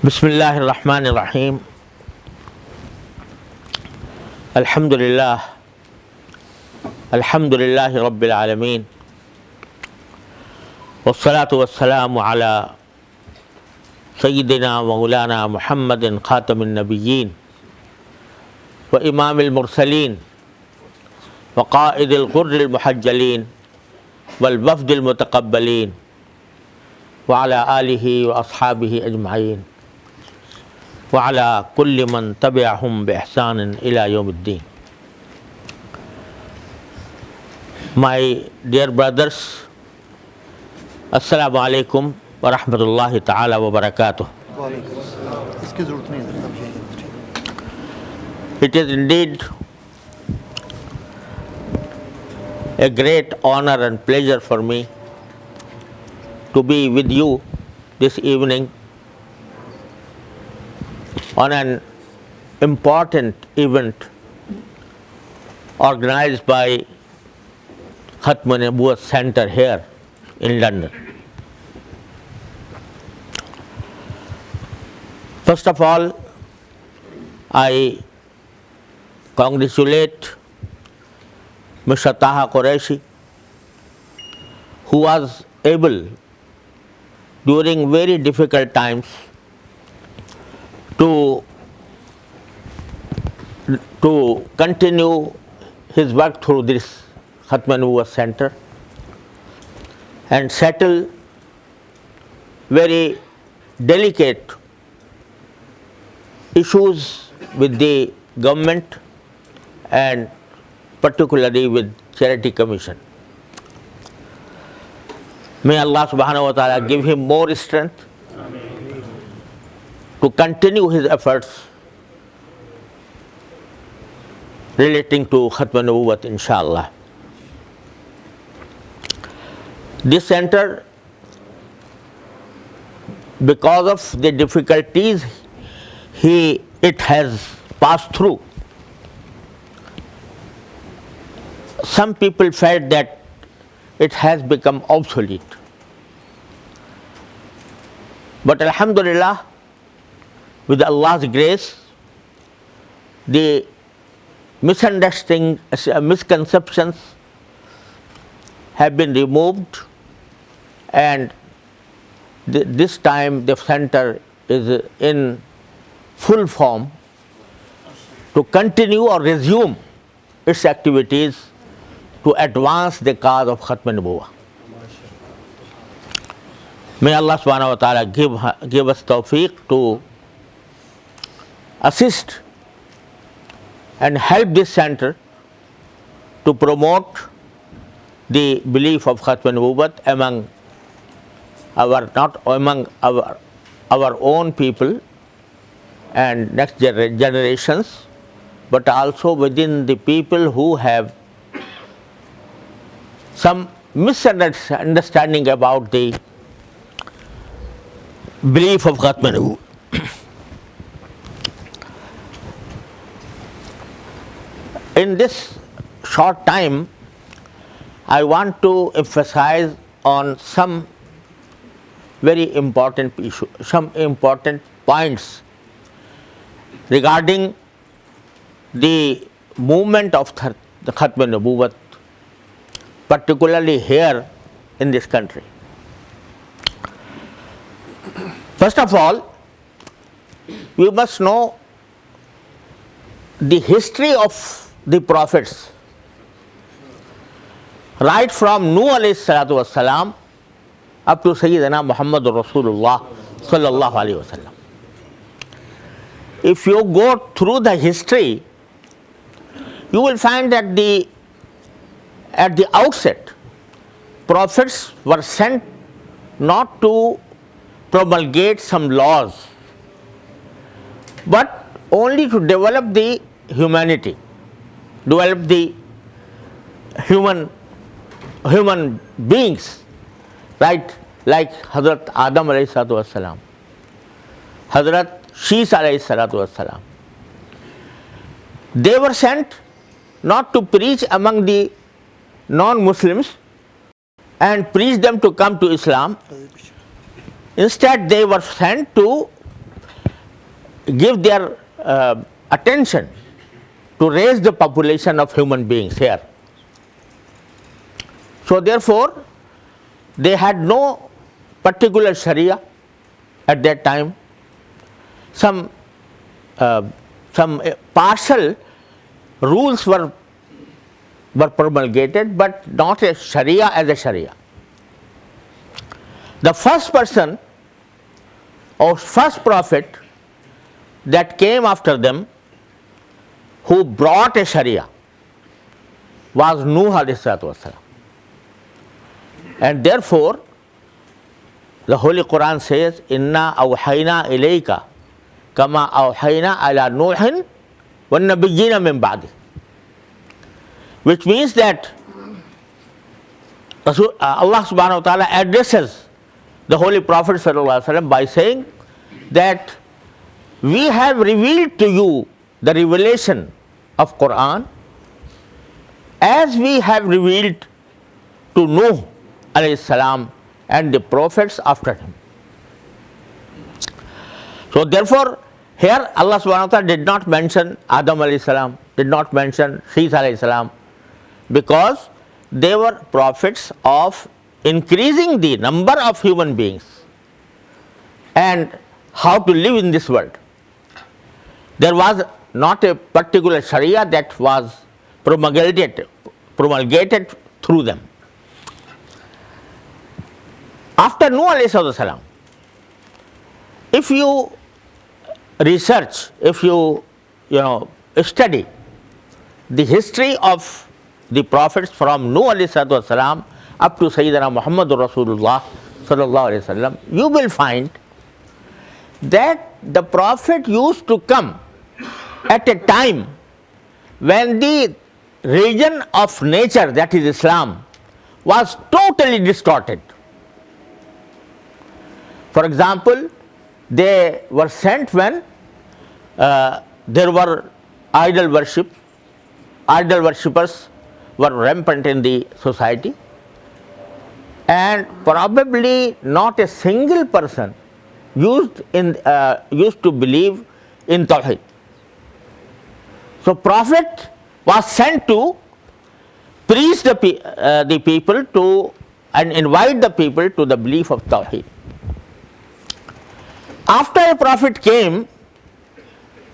بسم اللہ الرحمن الرحیم الحمد للہ رب العالمین والصلاة والسلام علی سیدنا مولانا محمد خاتم النبیین و امام المرسلین وقائد الغر المحجلین والوفد المتقبلین وعلى آلہ واصحابہ اجمعین وعلى كل من تبعهم بإحسان إلى يوم الدين. My dear brothers, Assalamu alaikum wa rahmatullahi ta'ala wa barakatuh. It is indeed a great honor and pleasure for me to be with you this evening on an important event organized by Khatm Nabuwat Center here in London. First of all, I congratulate Mr. Taha Qureshi, who was able during very difficult times to continue his work through this Khatm Nabuwat Center and settle very delicate issues with the government and particularly with Charity Commission. May Allah subhanahu wa ta'ala give him more strength to continue his efforts relating to Khatm Nabuwat, inshallah. This center, because of the difficulties it has passed through, some people felt that it has become obsolete. But alhamdulillah, with Allah's grace, the misconceptions have been removed, and this time the center is in full form to continue or resume its activities to advance the cause of Khatm Nabuwat. May Allah subhanahu wa ta'ala give us tawfiq to assist and help this center to promote the belief of Khatm Nabuwat among our own people and next generations, but also within the people who have some misunderstanding about the belief of Khatm Nabuwat. In this short time, I want to emphasize on some very important issues, some important points regarding the movement of the Khatm Nabuwat, particularly here in this country. First of all, we must know the history of the prophets, right from Nuh alayhi salatu wassalam up to Sayyidina Muhammadur Rasulullah sallallahu alayhi wasallam. If you go through the history, you will find that at the outset, prophets were sent not to promulgate some laws, but only to develop the humanity, develop the human beings, right? Like Hazrat Adam alayhi salatu wassalam, Hazrat Shees alayhi salatu wassalam. They were sent not to preach among the non-Muslims and preach them to come to Islam. Instead, they were sent to give their attention to raise the population of human beings here. So therefore, they had no particular Sharia at that time. Some partial rules were promulgated, but not a Sharia as a Sharia. The first person or first prophet that came after them who brought a Sharia was Nuh alayhi salatu wasalam. And therefore, the Holy Quran says, Inna awhayna ilayka kama awhayna ala Nuhin wa nabiyyina min ba'di. Which means that Allah subhanahu wa ta'ala addresses the Holy Prophet sallallahu alaihi wasallam by saying that we have revealed to you the revelation of Quran as we have revealed to Nuh alayhi salam and the prophets after him. So therefore, here Allah subhanahu wa ta'ala did not mention Adam alayhi salam, did not mention Isa alayhi salam, because they were prophets of increasing the number of human beings and how to live in this world. There was not a particular Sharia that was promulgated through them. After Nuh alayhi salam, if you research, if you study the history of the prophets from Nuh alayhi salam up to Sayyidina Muhammadur Rasulullah sallallahu alayhi wasallam, you will find that the prophet used to come at a time when the region of nature, that is Islam, was totally distorted. For example, they were sent when there were idol worship. Idol worshippers were rampant in the society, and probably not a single person used to believe in Tawheed. So prophet was sent to preach the people to and invite the people to the belief of Tawheed. After a prophet came,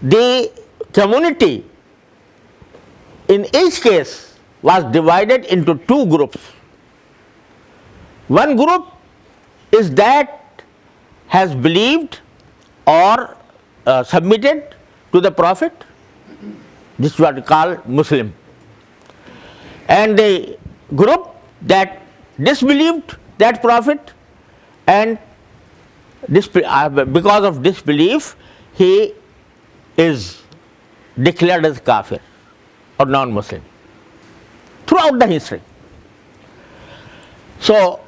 the community in each case was divided into two groups. One group is that has believed or submitted to the prophet. This is what we call Muslim. And the group that disbelieved that prophet, and because of disbelief he is declared as kafir or non-Muslim throughout the history. So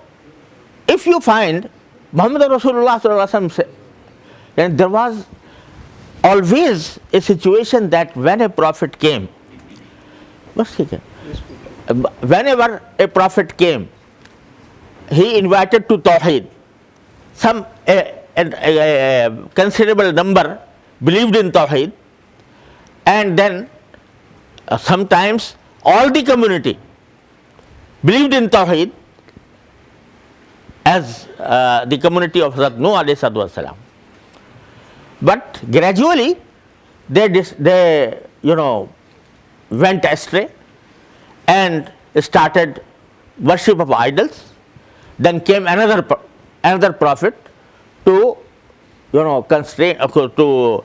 if you find Muhammad Rasulullah sallallahu alaihi wasallam, then there was always a situation that when a prophet came, whenever a prophet came, he invited to Tawheed. Some a considerable number believed in Tawheed, and then sometimes all the community believed in Tawheed, as the community of Hazrat Nuh alayhi salam. But gradually they went astray and started worship of idols. Then came another prophet to constrain, to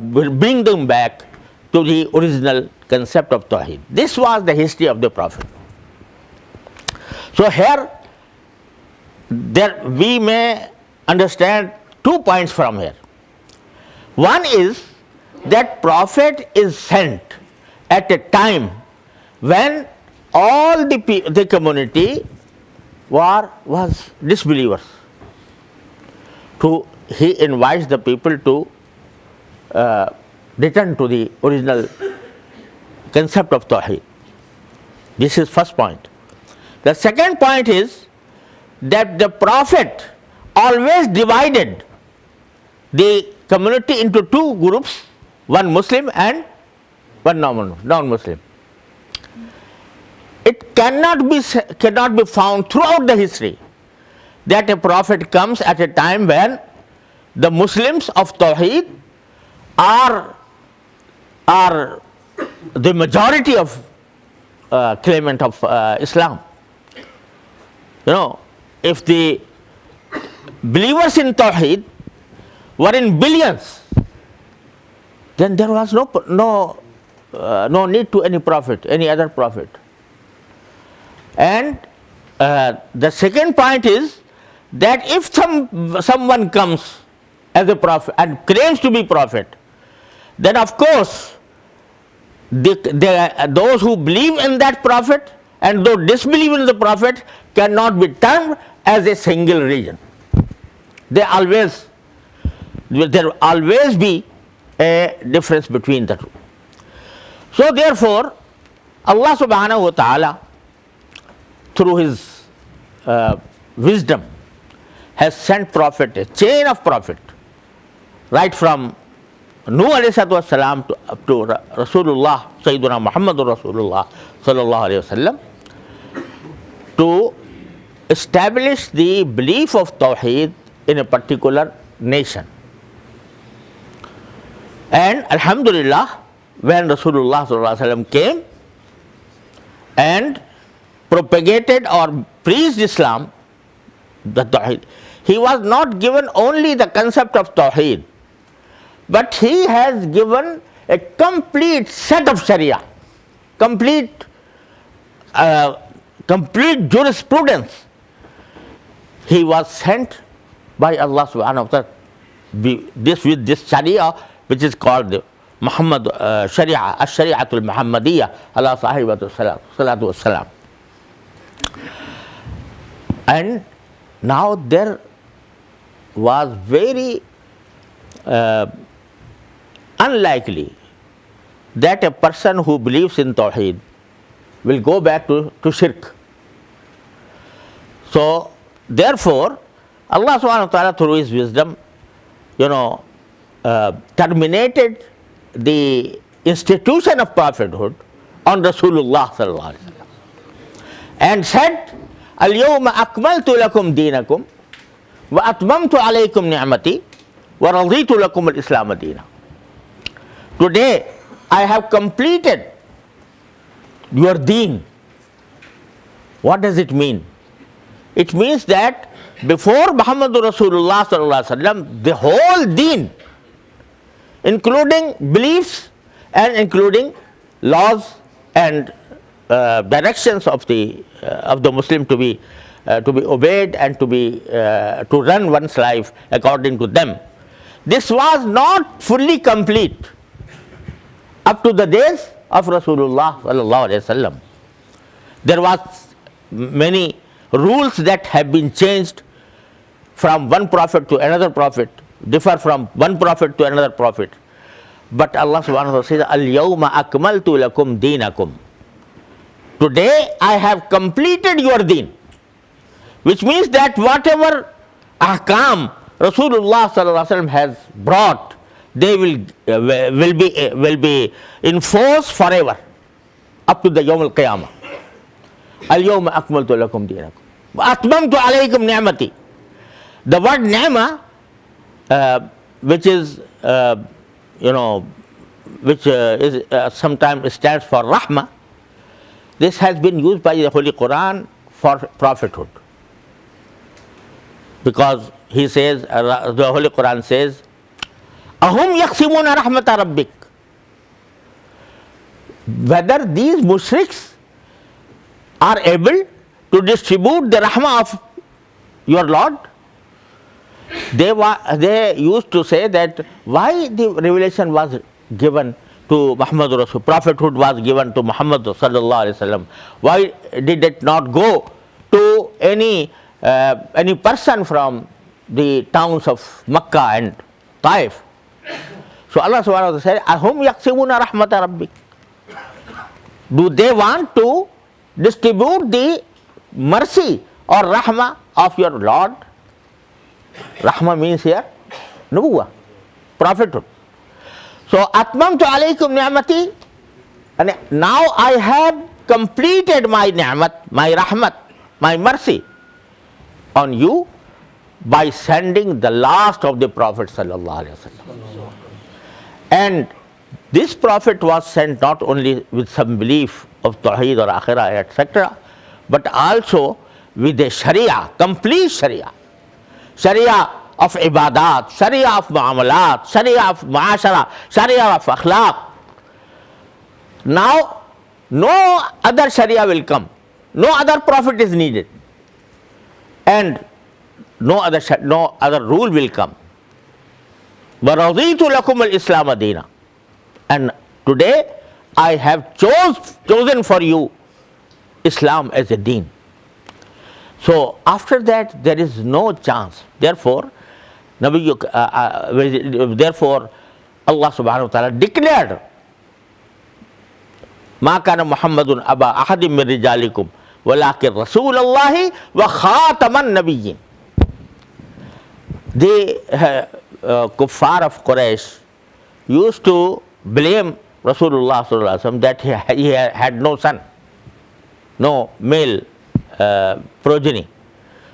bring them back to the original concept of Tawheed. This was the history of the prophet. So here we may understand 2 points from here. One is that prophet is sent at a time when all the community was disbelievers. He invites the people to return to the original concept of Tawheed. This is first point. The second point is that the prophet always divided the community into two groups, one Muslim and one non-Muslim. It cannot be found throughout the history that a prophet comes at a time when the Muslims of Tawheed are the majority of claimant of Islam. You know, if the believers in Tawheed were in billions, then there was no need to any prophet, any other prophet. And the second point is that if someone comes as a prophet and claims to be prophet, then of course those who believe in that prophet and those disbelieve in the prophet cannot be termed as a single religion. There will always be a difference between the two. So therefore, Allah subhanahu wa ta'ala, through His wisdom, has sent prophet, a chain of prophet, right from Nuh alayhi salatu wasalam to Rasulullah, Sayyiduna Muhammadur Rasulullah sallallahu alayhi wasallam, to establish the belief of Tawheed in a particular nation. And alhamdulillah, when Rasulullah sallallahu alayhi wasallam came and propagated or preached Islam, the Tawheed, he was not given only the concept of Tawheed, but he has given a complete set of Sharia, complete jurisprudence. He was sent by Allah subhanahu wa ta'ala with this Sharia, which is called the Muhammad Sharia, Ash-Shari'atul Muhammadiyya, ala sahibatu salatu wassalam. And now there was very unlikely that a person who believes in Tawheed will go back to shirk. So therefore, Allah subhanahu wa ta'ala, through His wisdom, terminated the institution of prophethood on Rasulullah sallallahu alaihi wasallam and said, "Al-yawma akmaltu lakum deenakum wa atmamtu alaykum ni'mati wa raditu lakum al-Islam deena." Today I have completed your deen. What does it mean? It means that before Muhammadur Rasulullah sallallahu alaihi wasallam, the whole deen, including beliefs and including laws and directions of the Muslim to be obeyed and to run one's life according to them, this was not fully complete up to the days of Rasulullah sallallahu alaihi wasallam. There was many rules that have been changed from one prophet to another prophet, differ from one prophet to another prophet. But Allah subhanahu wa ta'ala says, "Al-yawma akmaltu lakum deenakum." Today I have completed your deen, which means that whatever ahkam Rasulullah sallallahu alaihi wasallam has brought, they will be in force forever up to the Yawm al-Qiyamah. Al-yawma akmaltu lakum deenakum wa atmamtu alaykum ni'mati. The word ni'mah, which is sometimes stands for rahmah, this has been used by the Holy Quran for prophethood, because he says, the Holy Quran says, "Ahum yaqsimuna rahmata rabbik." Whether these mushriks are able to distribute the rahmah of your Lord? They used to say that why the revelation was given to Muhammad Rasul, prophethood was given to Muhammad sallallahu alaihi wasallam. Why did it not go to any person from the towns of Makkah and Taif? So Allah subhanahu wa ta'ala said, "Ahum yaqsimuna rahmata rabbik." Do they want to distribute the mercy or rahmah of your Lord? Rahmah means here nubuwwah. prophethood. So, atmamtu alaykum ni'mati, and now I have completed my ni'mat, my rahmat, my mercy on you by sending the last of the Prophet sallallahu alaihi wasallam. And this Prophet was sent not only with some belief of Tawheed or Akhirah, etc., but also with a Sharia, complete Sharia. Sharia of ibadat, Sharia of muamalat, Sharia of muashara, Sharia of akhlaq. Now, no other Sharia will come, no other Prophet is needed, and no other rule will come. وَرَضِيتُ لَكُمُ الْإِسْلَامَ دِينًا. And today I have chosen for you Islam as a deen. So after that there is no chance. Therefore, therefore Allah subhanahu wa ta'ala declared, مَا كَانَ مُحَمَّدٌ أَبَا أَحَدٍ مِّن رِجَالِكُمْ وَلَكِنْ رَسُولَ اللَّهِ وَخَاتَمَ النَّبِيِّينَ. The kuffar of Quraysh used to blame Rasulullah sallallahu alaihi wasallam that he had no son, no male progeny.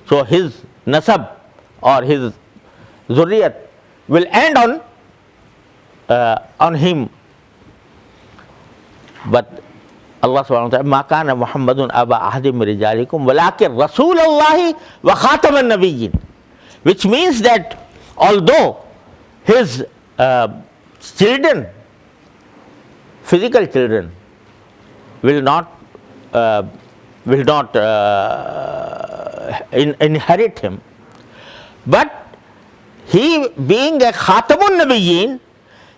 So his nasab or his zurriyat will end on him. But Allah subhanahu wa ta'ala, مَا كَانَ مُحَمَّدٌ أَبَا أَحَدٍ مِّن رِجَالِكُمْ وَلَكِنْ رَسُولَ اللَّهِ وَخَاتَمَ النَّبِيِّينَ. Which means that although his children, physical children, will not inherit him, but he being a Khatamun Nabiyyin,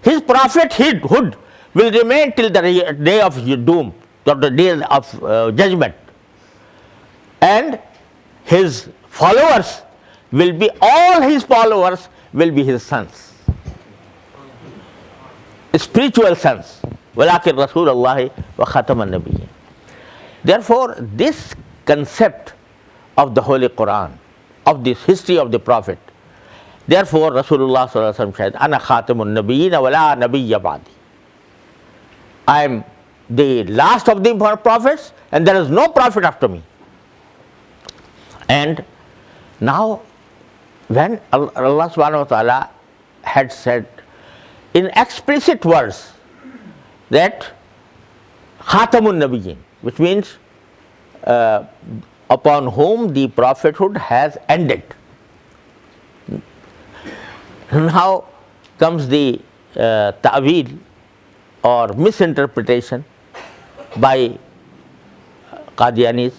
his prophethood will remain till the day of doom, till the day of judgment, and his followers will be, all his followers will be his sons, spiritual sons. وَلَكِنْ رَسُولَ اللَّهِ وَخَاتَمَ النَّبِيِّينَ. Therefore, this concept of the Holy Quran, of this history of the Prophet, therefore Rasulullah sallallahu alaihi wasallam said, أَنَا خَاتَمُ النَّبِيِّينَ وَلَا نَبِيَّ بَعْدِي. I am the last of the prophets and there is no prophet after me. And now, when Allah subhanahu wa ta'ala had said in explicit words that Khatamun Nabiyyin, which means upon whom the prophethood has ended. Now comes the ta'wil or misinterpretation by Qadiyanis.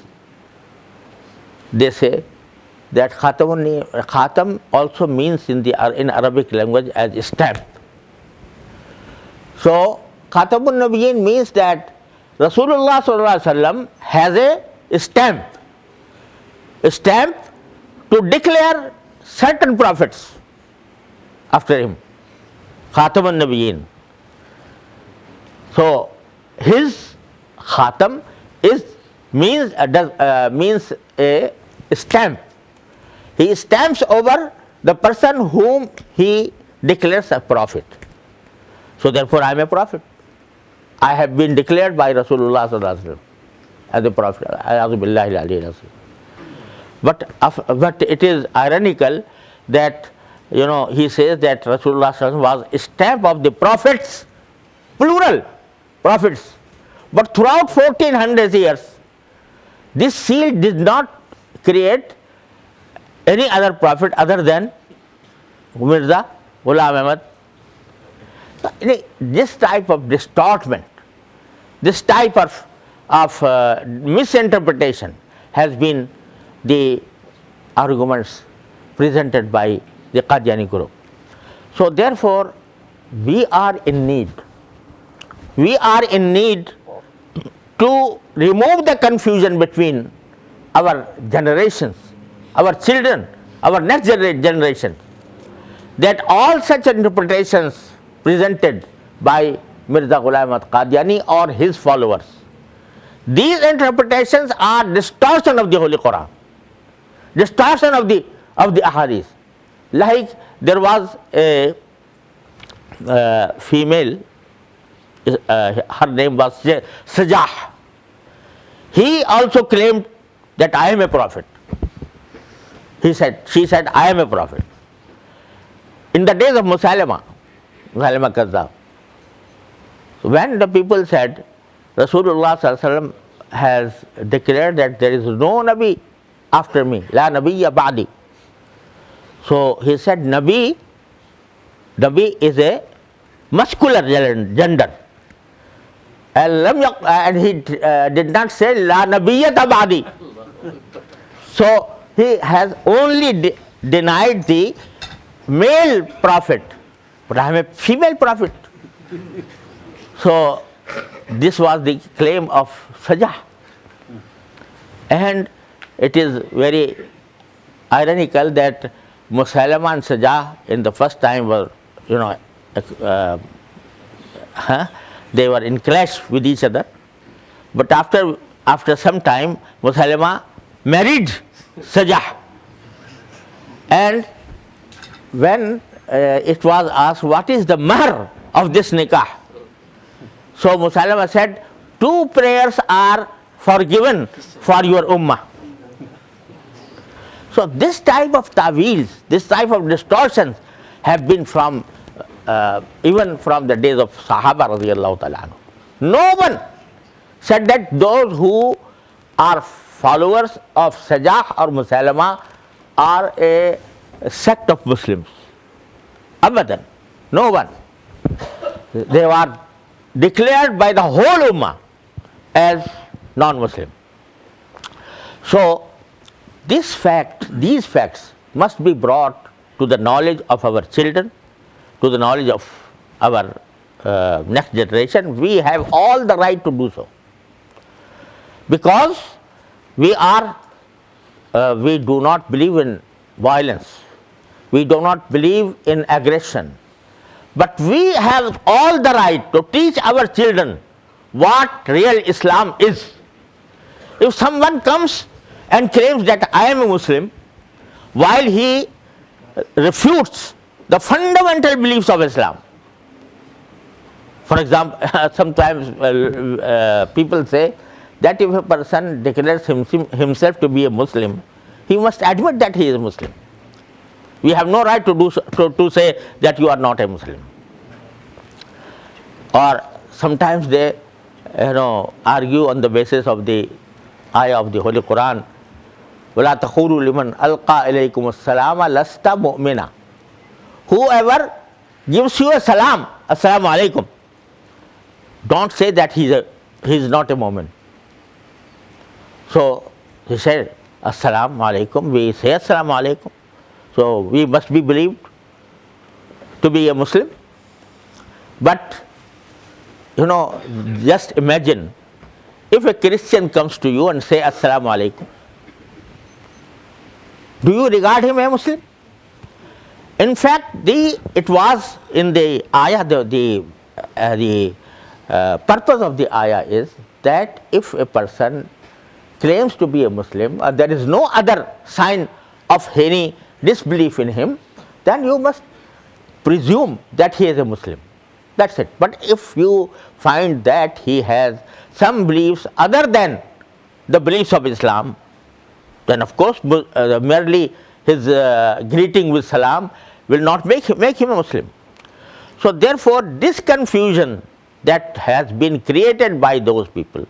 They say that Khatam also means in Arabic language as stamp. So Khatamun Nabiyyin means that Rasulullah sallallahu alaihi wasallam has a stamp to declare certain prophets after him. Khatamun Nabiyyin. So his Khatam means a stamp. He stamps over the person whom he declares a prophet. So therefore I am a prophet. I have been declared by Rasulullah sallallahu alaihi wasallam as a prophet. A'udhu billahi al-aliyyil azim. But it is ironical that he says that Rasulullah sallallahu alaihi wasallam was a stamp of the prophets, plural prophets. But throughout 1400 years, this seal did not create any other prophet other than Mirza Ghulam Ahmad. This type of distortment, this type of misinterpretation has been the arguments presented by the Qadiani group. So therefore, we are in need to remove the confusion between our generations, our children, our next generation, that all such interpretations presented by Mirza Ghulam Ahmad Qadiani or his followers, these interpretations are distortion of the Holy Quran, distortion of the ahadith. Like there was a female, her name was Sajah. He also claimed that I am a prophet. She said, I am a prophet. In the days of Musaylama Kazzab, when the people said, Rasulullah Sallallahu Alaihi Wasallam has declared that there is no Nabi after me, La Nabiyya Ba'di. So he said, Nabi is a muscular gender. And he did not say La Nabiyyata Ba'di. So he has only denied the male prophet, but I am a female prophet. So this was the claim of Sajah. And it is very ironical that Musaylama and Sajah in the first time were, they were in clash with each other. But after some time, Musaylama married Sajah. And when it was asked, what is the mahr of this nikah? So Musaylama said, 2 prayers are forgiven for your ummah. So this type of ta'weels, this type of distortions have been from even from the days of Sahaba radiyallahu ta'ala anhu. No one said that those who are followers of Sajah or Musaylama are a sect of Muslims. Abadan. No one. They were declared by the whole ummah as non-Muslim. So these facts must be brought to the knowledge of our children, to the knowledge of our next generation. We have all the right to do so, because we do not believe in violence, we do not believe in aggression, but we have all the right to teach our children what real Islam is. If someone comes and claims that I am a Muslim, while he refutes the fundamental beliefs of Islam. For example, sometimes people say that if a person declares himself to be a Muslim, he must admit that he is a Muslim. We have no right to say that you are not a Muslim. Or sometimes they argue on the basis of the ayah of the Holy Quran, وَلَا تَخُولُوا لِمَنْ أَلْقَى إِلَيْكُمُ السَّلَامَ لَسْتَ مُؤْمِنًا. Whoever gives you a salam, assalamu alaikum, don't say that he is not a mu'min. So he said, assalamu alaikum, we say assalamu alaikum. So we must be believed to be a Muslim. But just imagine if a Christian comes to you and say assalamu alaikum, do you regard him a Muslim? In fact, it was in the ayah, the purpose of the ayah is that if a person claims to be a Muslim, or there is no other sign of any disbelief in him, then you must presume that he is a Muslim. That's it. But if you find that he has some beliefs other than the beliefs of Islam, then of course merely his greeting with salam will not make him a Muslim. So therefore this confusion that has been created by those people,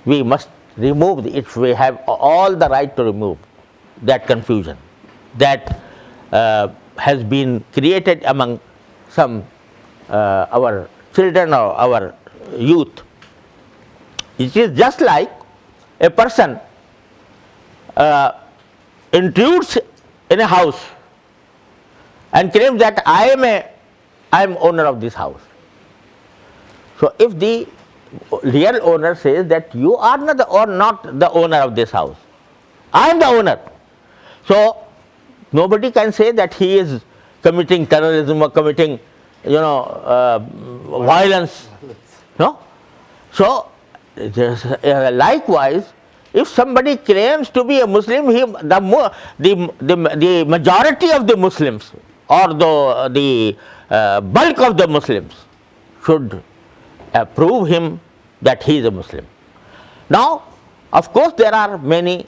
we must remove it. We have all the right to remove that confusion that has been created among some our children or our youth. It is just like a person intrudes in a house and claims that I am owner of this house. So if the real owner says that you are not the owner of this house, I am the owner, so nobody can say that he is committing terrorism or committing violence. No. So likewise, if somebody claims to be a Muslim, the majority of the Muslims or the bulk of the Muslims should prove him that he is a Muslim. Now, of course, there are many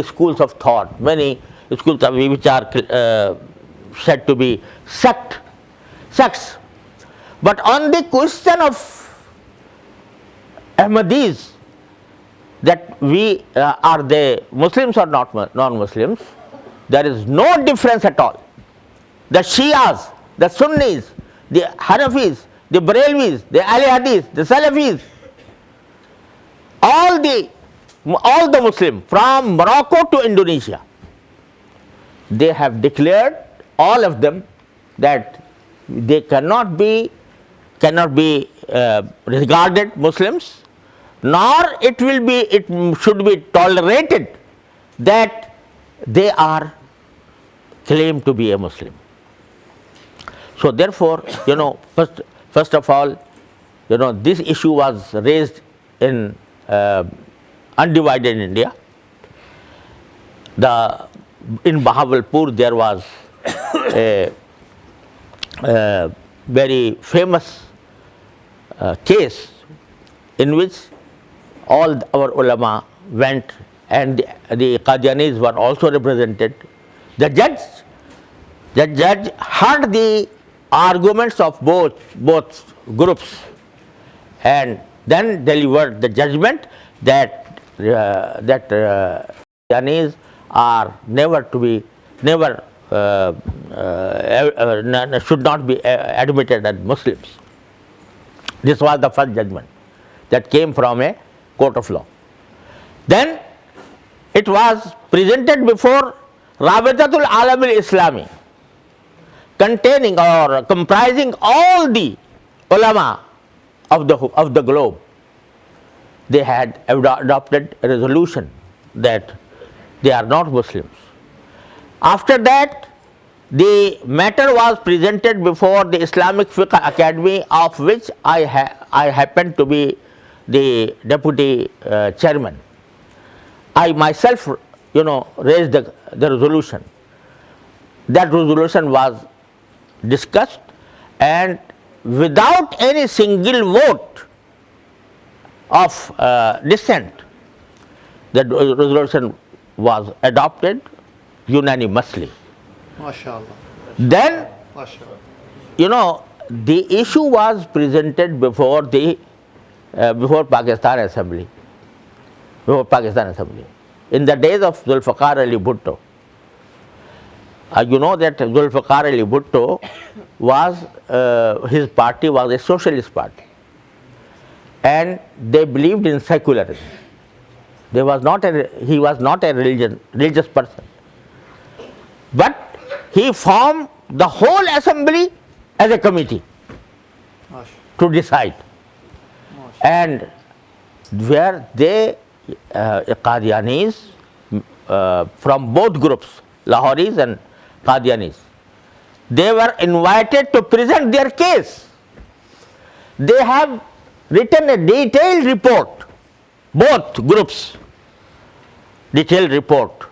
schools of thought, many schools which are said to be sects. But on the question of Ahmadis, that we are they Muslims or not non-Muslims, there is no difference at all. The Shias, the Sunnis, the Hanafis, the Barelvis, the Ahli Hadith, the Salafis, all the Muslims from Morocco to Indonesia, they have declared, all of them, that they cannot be regarded Muslims, nor it should be tolerated that they are claimed to be a Muslim. So therefore, first of all, this issue was raised in undivided India. In Bahawalpur there was a very famous case in which all our ulama went, and the Qadiyanis were also represented. The judge heard the arguments of both groups and then delivered the judgment that Qadiyanis are should not be admitted as Muslims. This was the first judgment that came from a court of law. Then it was presented before Rabitatul Alam al-Islami, containing or comprising all the ulama of the globe. They had adopted a resolution that they are not Muslims. After that, the matter was presented before the Islamic Fiqh Academy, of which I happened to be the deputy chairman. I myself, raised the resolution. That resolution was discussed, and without any single vote of dissent, the resolution was adopted unanimously. MashaAllah. Then, MashaAllah. the issue was presented before Pakistan Assembly. In the days of Zulfikar Ali Bhutto. You know that Zulfikar Ali Bhutto his party was a socialist party, and they believed in secularism. He was not a religious person, but he formed the whole assembly as a committee to decide, and where they Qadiyanis from both groups, Lahoris and Qadiyanis, they were invited to present their case. They have written a detailed report, both groups, detailed report,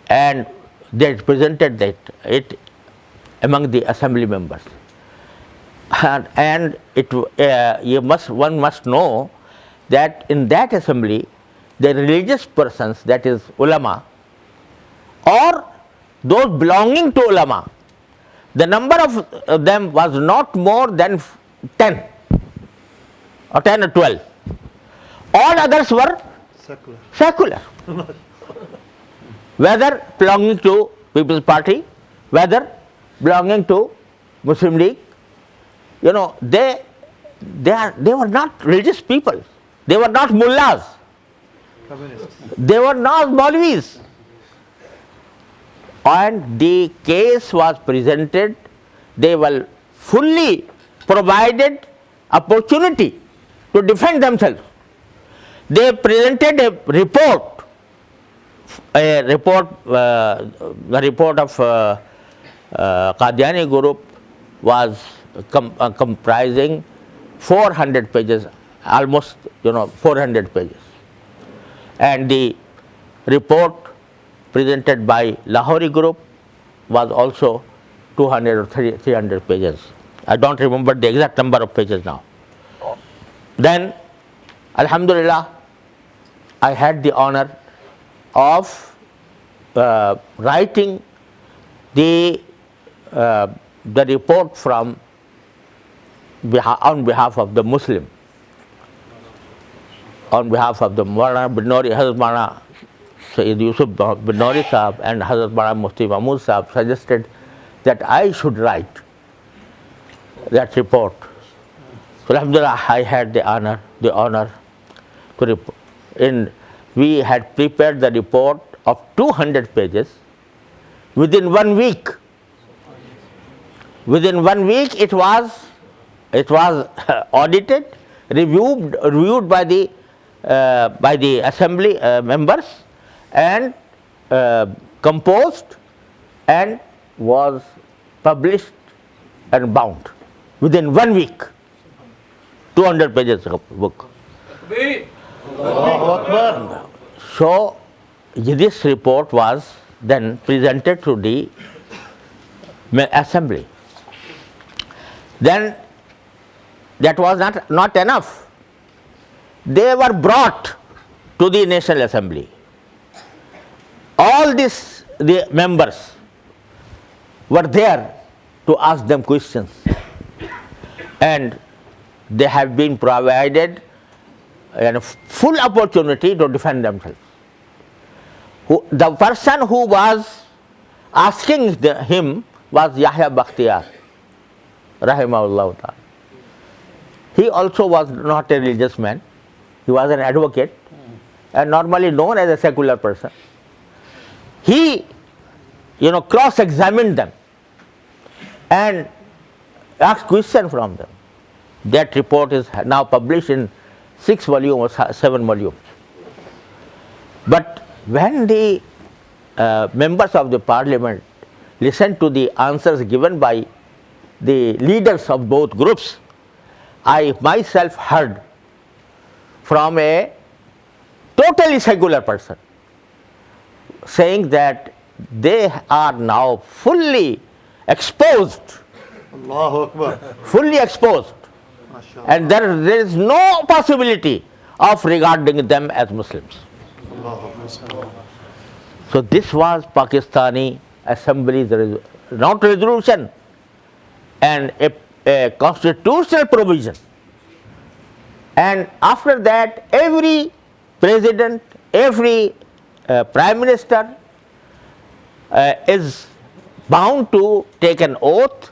and they presented it among the assembly members. And one must know that in that assembly, the religious persons, that is ulama, or those belonging to ulama, the number of them was not more than 10 or 12. All others were secular. Whether belonging to People's Party, whether belonging to Muslim League, they were not religious people. They were not mullahs. They were not Maulvis. And the case was presented. They were fully provided opportunity to defend themselves. They presented a report. The report of Qadiani group was comprising 400 pages, almost 400 pages, and the report presented by Lahori group was also 200 or 300 pages. I don't remember the exact number of pages now. Then, Alhamdulillah, I had the honor of writing the report from on behalf of the Muslim, on behalf of the Maulana bin Nori, Hazrat Maulana Sayyid Yusuf bin Nori Sahab and Hazrat Maulana Mufti Mahmud Sahab suggested that I should write that report. So Alhamdulillah, I had the honor to report. We had prepared the report of 200 pages within 1 week. Within 1 week, it was audited, reviewed by the assembly members, and composed, and was published and bound within 1 week. 200 pages of book. So this report was then presented to the assembly. Then that was not enough. They were brought to the National Assembly. All the members were there to ask them questions, and they have been provided a full opportunity to defend themselves. The person who was asking him was Yahya Bakhtiyar, rahimahullah ta'ala. He also was not a religious man. He was an advocate and normally known as a secular person. He, cross-examined them and asked questions from them. That report is now published in 6 volumes or 7 volumes. But when the members of the parliament listened to the answers given by the leaders of both groups, I myself heard from a totally secular person saying that they are now fully exposed, Allahu Akbar. fully exposed, MashaAllah. and there is no possibility of regarding them as Muslims. So this was Pakistani Assembly's not resolution and a constitutional provision. And after that, every president, every prime minister is bound to take an oath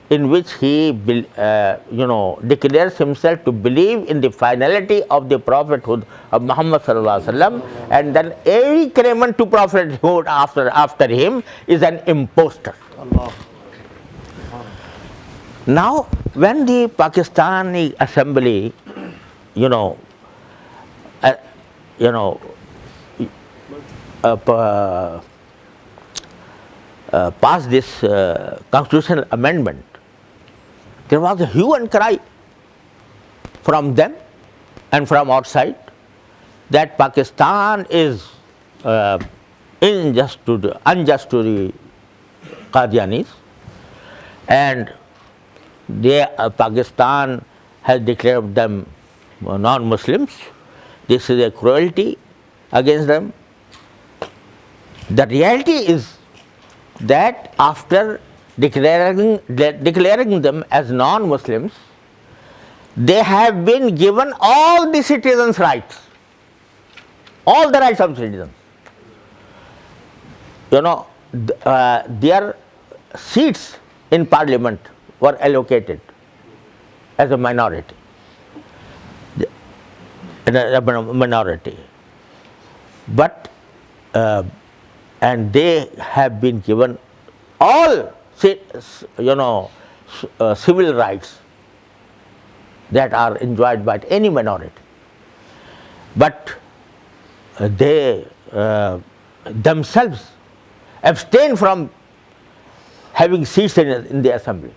in which he declares himself to believe in the finality of the prophethood of Muhammad sallallahu alaihi wasallam, and then every claimant to prophethood after him is an impostor. Allah. Now, when the Pakistani Assembly, passed this constitutional amendment, there was a hue and cry from them and from outside that Pakistan is unjust to the Qadiyanis, and Pakistan has declared them non-Muslims. This is a cruelty against them. The reality is that after declaring them as non-Muslims, they have been given all the citizens' rights, all the rights of citizens. Their seats in parliament were allocated as a minority. But and they have been given all civil rights that are enjoyed by any minority. But they themselves abstain from having seats in the assembly.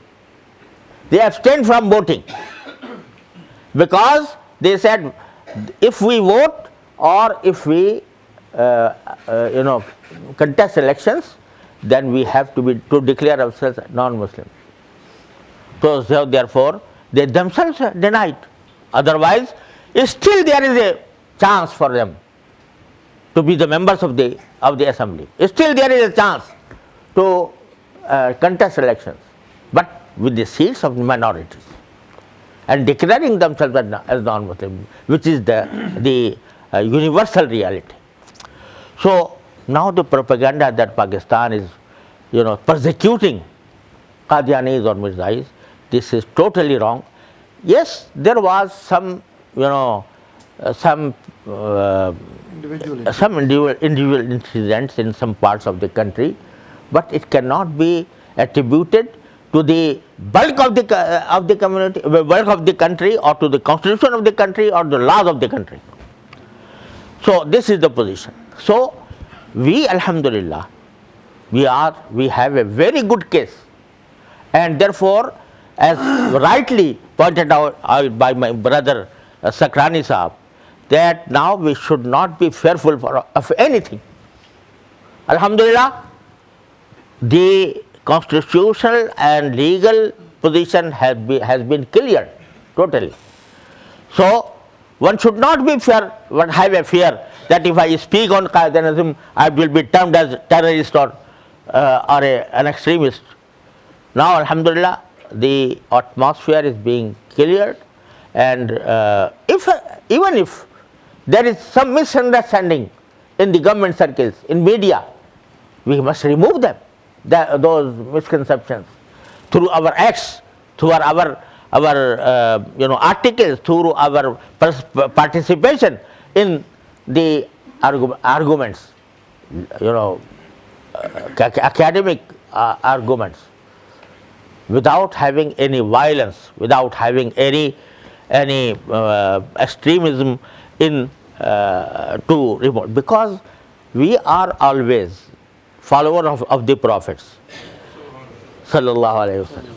They abstain from voting because they said, if we vote or if we contest elections, then we have to declare ourselves non-Muslim. So therefore, they themselves denied. Otherwise, still there is a chance for them to be the members of the assembly. Still there is a chance to contest elections, but with the seats of minorities and declaring themselves as non-Muslim, which is the universal reality. So now the propaganda that Pakistan is, persecuting Qadiyanis or Mirzais, this is totally wrong. Yes, there was some individual incidents in some parts of the country, but it cannot be attributed to the bulk of the community, bulk of the country, or to the constitution of the country, or the laws of the country. So this is the position. So we, alhamdulillah, we have a very good case, and therefore, as rightly pointed out by my brother Sakrani Sahab, that now we should not be fearful of anything. Alhamdulillah, the constitutional and legal position has been cleared totally. So one should not be have a fear that if I speak on Qadianism, I will be termed as terrorist or an extremist. Now, alhamdulillah, the atmosphere is being cleared, and even if there is some misunderstanding in the government circles, in media, we must remove them, those misconceptions, through our acts, through our articles, through our participation in the arguments, academic arguments, without having any violence, without having any extremism in to remote, because we are always followers of the prophets, sallallahu alaihi wasallam.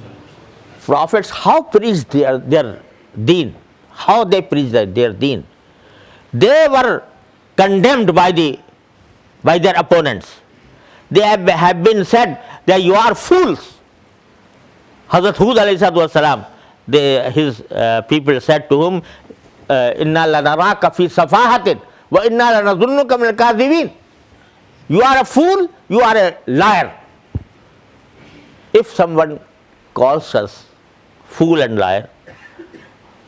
Prophets, how preached their deen, how they preached their deen. They were condemned by their opponents. They have been said that you are fools. Hazrat Hud alayhi salatu wasalam, his people said to him, inna lanaraka fi safahatin wa inna lanazunnuka min al-kadhibin. You are a fool, you are a liar. If someone calls us fool and liar,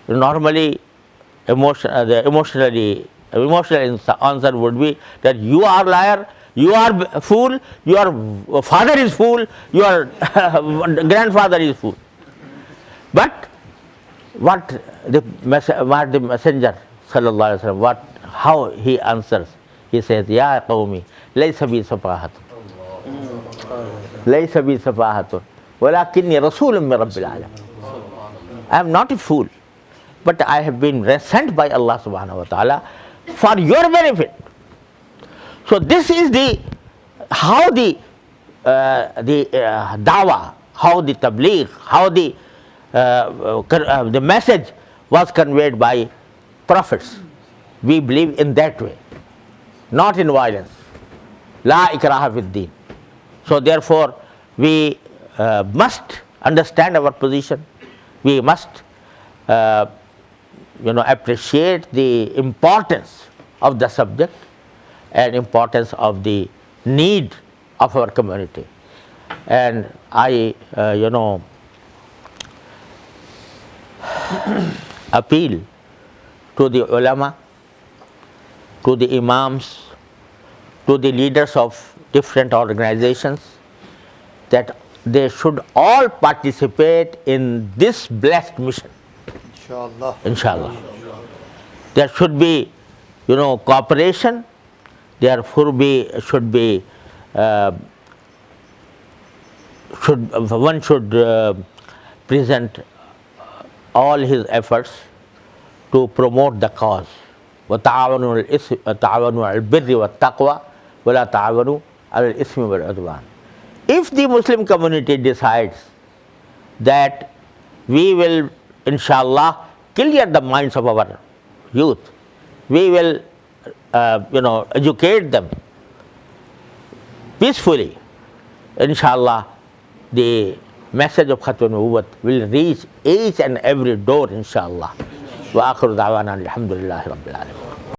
normally the emotional answer would be that you are liar, you are fool, your father is fool, your grandfather is fool. But what the messenger sallallahu alaihi wasallam, how he answers, he says, Ya qawmi, laysa bi safahatun, laysa bi safahatun, walakinni rasulun min rabbil alamin. I am not a fool, but I have been sent by Allah subhanahu wa ta'ala for your benefit. So this is how the dawah, how the tabligh, how the message was conveyed by prophets. We believe in that way, not in violence. La ikraha fid deen. So therefore, we must understand our position. We must appreciate the importance of the subject and importance of the need of our community. And I appeal to the ulama, to the imams, to the leaders of different organizations, that they should all participate in this blessed mission. Inshallah. Inshallah. There should be, cooperation. Therefore, one should present all his efforts to promote the cause. وَتَعَاوَنُوا عَلَى الْبِرِّ وَالتَّقْوَى وَلَا تَعَاوَنُوا عَلَى الْإِثْمِ وَالْعُدْوَانِ. If the Muslim community decides that we will, inshallah, clear the minds of our youth, we will educate them peacefully inshallah, the message of Khatm Nubuwwat will reach each and every door, inshallah. Wa akhiru da'wana alhamdulillahi rabbil alamin.